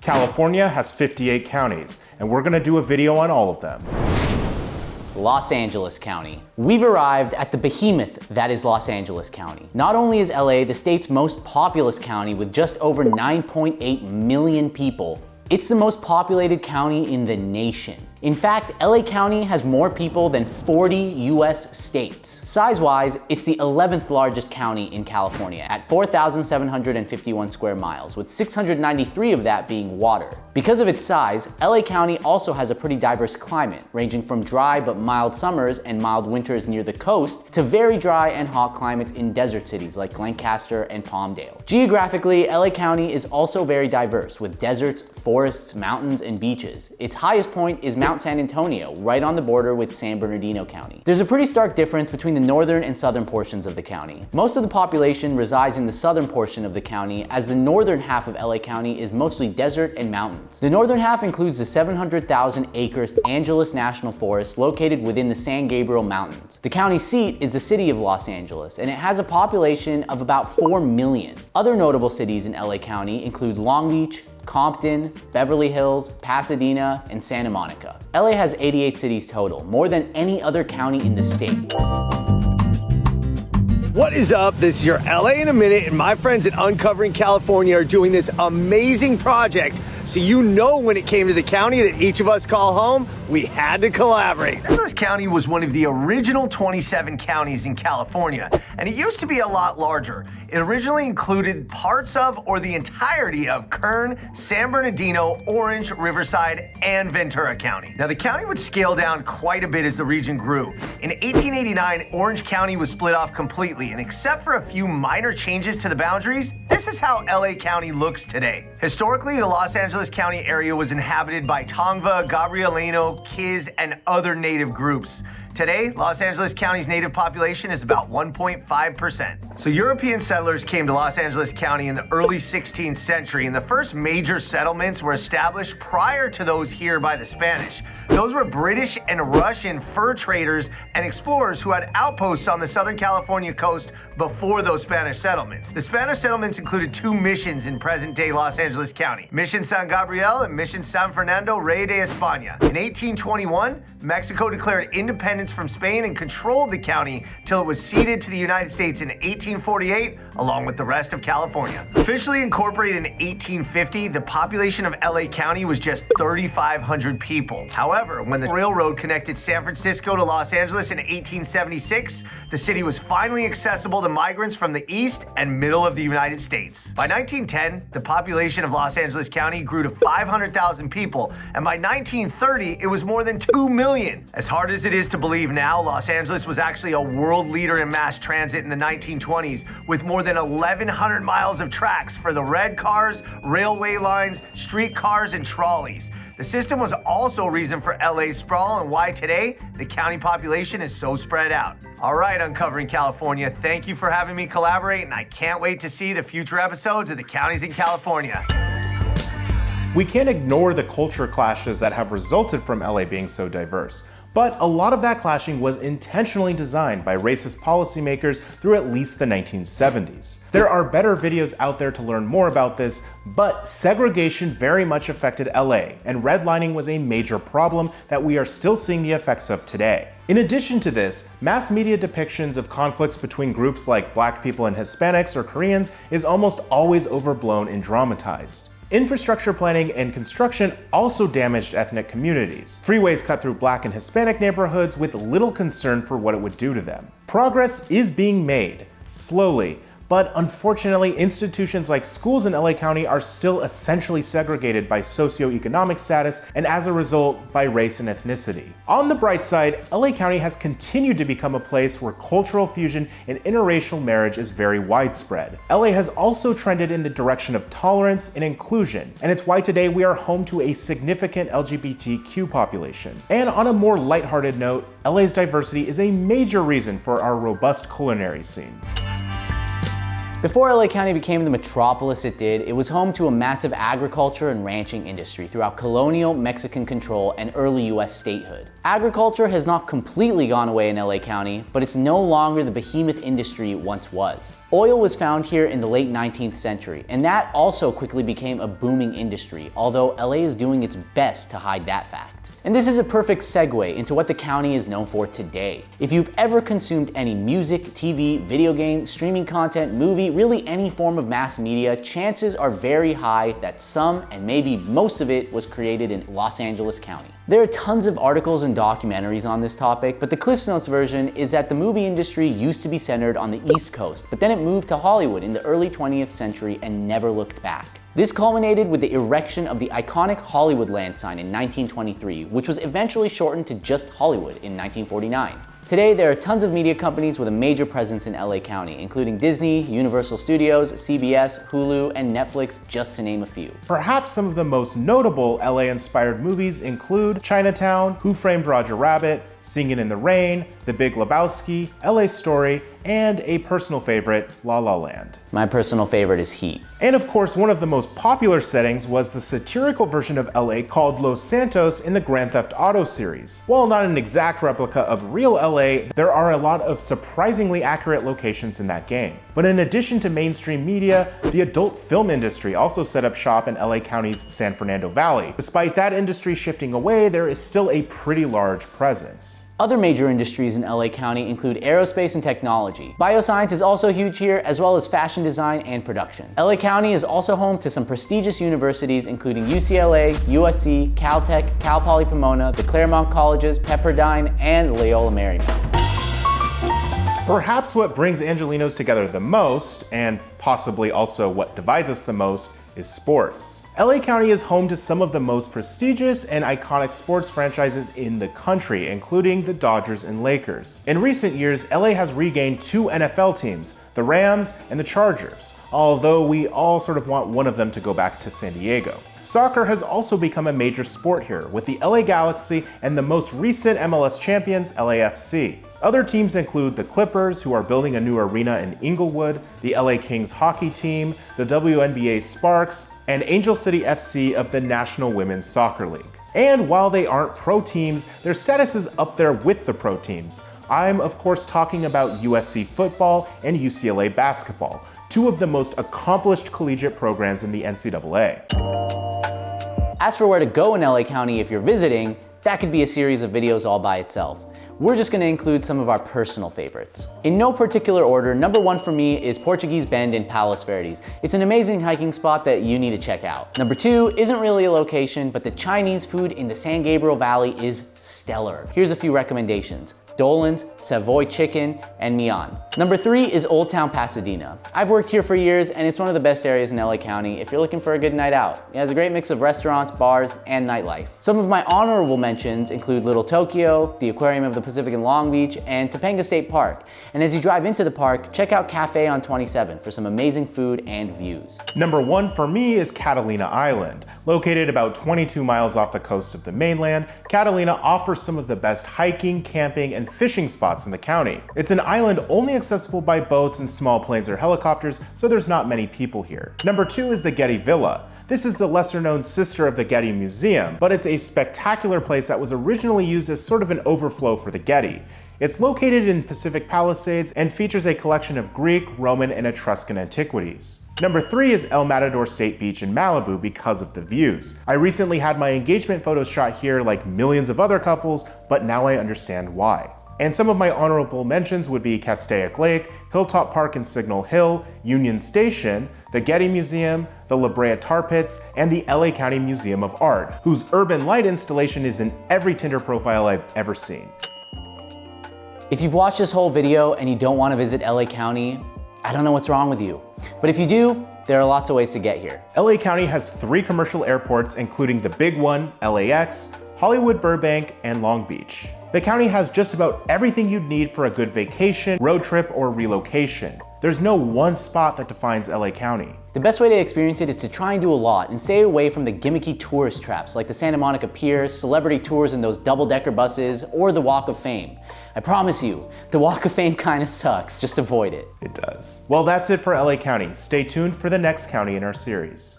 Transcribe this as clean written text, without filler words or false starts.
California has 58 counties, and we're gonna do a video on all of them. Los Angeles County. We've arrived at the behemoth that is Los Angeles County. Not only is LA the state's most populous county with just over 9.8 million people, it's the most populated county in the nation. In fact, LA County has more people than 40 US states. Size-wise, it's the 11th largest county in California at 4,751 square miles, with 693 of that being water. Because of its size, LA County also has a pretty diverse climate, ranging from dry but mild summers and mild winters near the coast to very dry and hot climates in desert cities like Lancaster and Palmdale. Geographically, LA County is also very diverse, with deserts, forests, mountains, and beaches. Its highest point is Mount San Antonio, right on the border with San Bernardino County. There's a pretty stark difference between the northern and southern portions of the county. Most of the population resides in the southern portion of the county, as the northern half of LA County is mostly desert and mountains. The northern half includes the 700,000 acre Angeles National Forest located within the San Gabriel Mountains. The county seat is the city of Los Angeles, and it has a population of about 4 million. Other notable cities in LA County include Long Beach, Compton, Beverly Hills, Pasadena, and Santa Monica. LA has 88 cities total, more than any other county in the state. What is up? This is your LA in a minute, and my friends at Uncovering California are doing this amazing project. So you know when it came to the county that each of us call home, we had to collaborate. Los Angeles County was one of the original 27 counties in California, and it used to be a lot larger. It originally included parts of or the entirety of Kern, San Bernardino, Orange, Riverside, and Ventura County. Now the county would scale down quite a bit as the region grew. In 1889, Orange County was split off completely, and except for a few minor changes to the boundaries, this is how LA County looks today. Historically, the Los Angeles County area was inhabited by Tongva, Gabrielino, Kiz, and other native groups. Today, Los Angeles County's native population is about 1.5%. So European settlers came to Los Angeles County in the early 16th century, and the first major settlements were established prior to those here by the Spanish. Those were British and Russian fur traders and explorers who had outposts on the Southern California coast before those Spanish settlements. The Spanish settlements included two missions in present-day Los Angeles County, Mission San Gabriel and Mission San Fernando Rey de España. In 1821, Mexico declared independence from Spain and controlled the county till it was ceded to the United States in 1848, along with the rest of California. Officially incorporated in 1850, the population of LA County was just 3,500 people. However, when the railroad connected San Francisco to Los Angeles in 1876, the city was finally accessible to migrants from the east and middle of the United States. By 1910, the population of Los Angeles County grew to 500,000 people, and by 1930, it was more than 2 million. As hard as it is to believe now, Los Angeles was actually a world leader in mass transit in the 1920s, with more than 1,100 miles of tracks for the red cars, railway lines, streetcars, and trolleys. The system was also a reason for LA's sprawl and why today the county population is so spread out. All right, Uncovering California, thank you for having me collaborate, and I can't wait to see the future episodes of the counties in California. We can't ignore the culture clashes that have resulted from LA being so diverse, but a lot of that clashing was intentionally designed by racist policymakers through at least the 1970s. There are better videos out there to learn more about this, but segregation very much affected LA, and redlining was a major problem that we are still seeing the effects of today. In addition to this, mass media depictions of conflicts between groups like Black people and Hispanics or Koreans is almost always overblown and dramatized. Infrastructure planning and construction also damaged ethnic communities. Freeways cut through Black and Hispanic neighborhoods with little concern for what it would do to them. Progress is being made, slowly, but unfortunately institutions like schools in LA County are still essentially segregated by socioeconomic status and as a result by race and ethnicity. On the bright side, LA County has continued to become a place where cultural fusion and interracial marriage is very widespread. LA has also trended in the direction of tolerance and inclusion, and it's why today we are home to a significant LGBTQ population. And on a more lighthearted note, LA's diversity is a major reason for our robust culinary scene. Before LA County became the metropolis it did, it was home to a massive agriculture and ranching industry throughout colonial Mexican control and early US statehood. Agriculture has not completely gone away in LA County, but it's no longer the behemoth industry it once was. Oil was found here in the late 19th century, and that also quickly became a booming industry, although LA is doing its best to hide that fact. And this is a perfect segue into what the county is known for today. If you've ever consumed any music, TV, video game, streaming content, movie, really any form of mass media, chances are very high that some and maybe most of it was created in Los Angeles County. There are tons of articles and documentaries on this topic, but the Cliffs Notes version is that the movie industry used to be centered on the East Coast, but then it moved to Hollywood in the early 20th century and never looked back. This culminated with the erection of the iconic Hollywoodland sign in 1923, which was eventually shortened to just Hollywood in 1949. Today, there are tons of media companies with a major presence in LA County, including Disney, Universal Studios, CBS, Hulu, and Netflix, just to name a few. Perhaps some of the most notable LA-inspired movies include Chinatown, Who Framed Roger Rabbit, Singin' in the Rain, The Big Lebowski, LA Story, and a personal favorite, La La Land. My personal favorite is Heat. And of course, one of the most popular settings was the satirical version of LA called Los Santos in the Grand Theft Auto series. While not an exact replica of real LA, there are a lot of surprisingly accurate locations in that game. But in addition to mainstream media, the adult film industry also set up shop in LA County's San Fernando Valley. Despite that industry shifting away, there is still a pretty large presence. Other major industries in LA County include aerospace and technology. Bioscience is also huge here, as well as fashion design and production. LA County is also home to some prestigious universities including UCLA, USC, Caltech, Cal Poly Pomona, the Claremont Colleges, Pepperdine, and Loyola Marymount. Perhaps what brings Angelinos together the most, and possibly also what divides us the most, is sports. LA County is home to some of the most prestigious and iconic sports franchises in the country, including the Dodgers and Lakers. In recent years, LA has regained two NFL teams, the Rams and the Chargers, although we all sort of want one of them to go back to San Diego. Soccer has also become a major sport here, with the LA Galaxy and the most recent MLS champions, LAFC. Other teams include the Clippers, who are building a new arena in Inglewood, the LA Kings hockey team, the WNBA Sparks, and Angel City FC of the National Women's Soccer League. And while they aren't pro teams, their status is up there with the pro teams. I'm of course talking about USC football and UCLA basketball, two of the most accomplished collegiate programs in the NCAA. As for where to go in LA County if you're visiting, that could be a series of videos all by itself. We're just going to include some of our personal favorites. In no particular order, number one for me is Portuguese Bend in Palos Verdes. It's an amazing hiking spot that you need to check out. Number two isn't really a location, but the Chinese food in the San Gabriel Valley is stellar. Here's a few recommendations: Dolan's, Savoy Chicken, and Mian. Number three is Old Town Pasadena. I've worked here for years and it's one of the best areas in LA County if you're looking for a good night out. It has a great mix of restaurants, bars, and nightlife. Some of my honorable mentions include Little Tokyo, the Aquarium of the Pacific in Long Beach, and Topanga State Park. And as you drive into the park, check out Cafe on 27 for some amazing food and views. Number one for me is Catalina Island. Located about 22 miles off the coast of the mainland, Catalina offers some of the best hiking, camping, and fishing spots in the county. It's an island only accessible by boats and small planes or helicopters, so there's not many people here. Number two is the Getty Villa. This is the lesser known sister of the Getty Museum, but it's a spectacular place that was originally used as sort of an overflow for the Getty. It's located in Pacific Palisades and features a collection of Greek, Roman, and Etruscan antiquities. Number three is El Matador State Beach in Malibu because of the views. I recently had my engagement photos shot here like millions of other couples, but now I understand why. And some of my honorable mentions would be Castaic Lake, Hilltop Park and Signal Hill, Union Station, the Getty Museum, the La Brea Tar Pits, and the LA County Museum of Art, whose urban light installation is in every Tinder profile I've ever seen. If you've watched this whole video and you don't want to visit LA County, I don't know what's wrong with you. But if you do, there are lots of ways to get here. LA County has 3 commercial airports, including the big one, LAX, Hollywood Burbank, and Long Beach. The county has just about everything you'd need for a good vacation, road trip, or relocation. There's no one spot that defines LA County. The best way to experience it is to try and do a lot and stay away from the gimmicky tourist traps like the Santa Monica Pier, celebrity tours in those double-decker buses, or the Walk of Fame. I promise you, the Walk of Fame kinda sucks, just avoid it. It does. Well, that's it for LA County. Stay tuned for the next county in our series.